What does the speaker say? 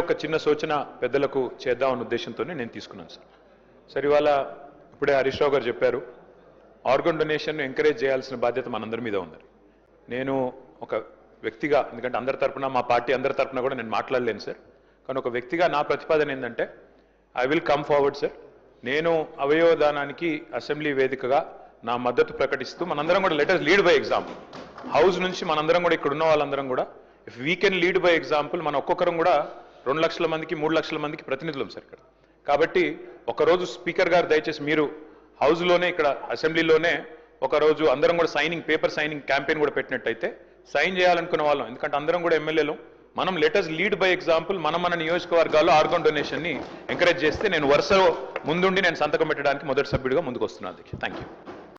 ఒక చిన్న సూచన పెద్దలకు చేద్దామన్న ఉద్దేశంతోనే నేను తీసుకున్నాను సార్. సార్ ఇవాళ ఇప్పుడే హరీష్ రావు గారు చెప్పారు, ఆర్గన్ డొనేషన్ ఎంకరేజ్ చేయాల్సిన బాధ్యత మనందరి మీద ఉంది. నేను ఒక వ్యక్తిగా, ఎందుకంటే అందరి తరపున మా పార్టీ అందరి తరపున కూడా నేను మాట్లాడలేను సార్, కానీ ఒక వ్యక్తిగా నా ప్రతిపాదన ఏంటంటే I will come forward sir. నేను అవయవదానానికి అసెంబ్లీ వేదికగా నా మద్దతు ప్రకటిస్తూ మనందరం కూడా let us lead by example. House నుంచి మనందరం కూడా ఇక్కడ ఉన్న వాళ్ళందరం కూడా if we can lead by example, మన ఒక్కొక్కరం కూడా 2 లక్షల మందికి 3 లక్షల మందికి ప్రతినిధులం సార్ ఇక్కడ. కాబట్టి ఒకరోజు స్పీకర్ గారు దయచేసి మీరు హౌస్లోనే ఇక్కడ అసెంబ్లీలోనే ఒకరోజు అందరం కూడా పేపర్ సైనింగ్ క్యాంపెయిన్ కూడా పెట్టినట్టయితే సైన్ చేయాలనుకున్న వాళ్ళం, ఎందుకంటే అందరం కూడా ఎమ్మెల్యేలు, మనం let us lead by example. మన నియోజకవర్గాల్లో ఆర్గన్ డొనేషన్ ని ఎంకరేజ్ చేస్తే నేను వరుసలో ముందుండి నేను సంతకం పెట్టడానికి మొదటి సభ్యుడిగా ముందుకు వస్తున్నాను. Thank you.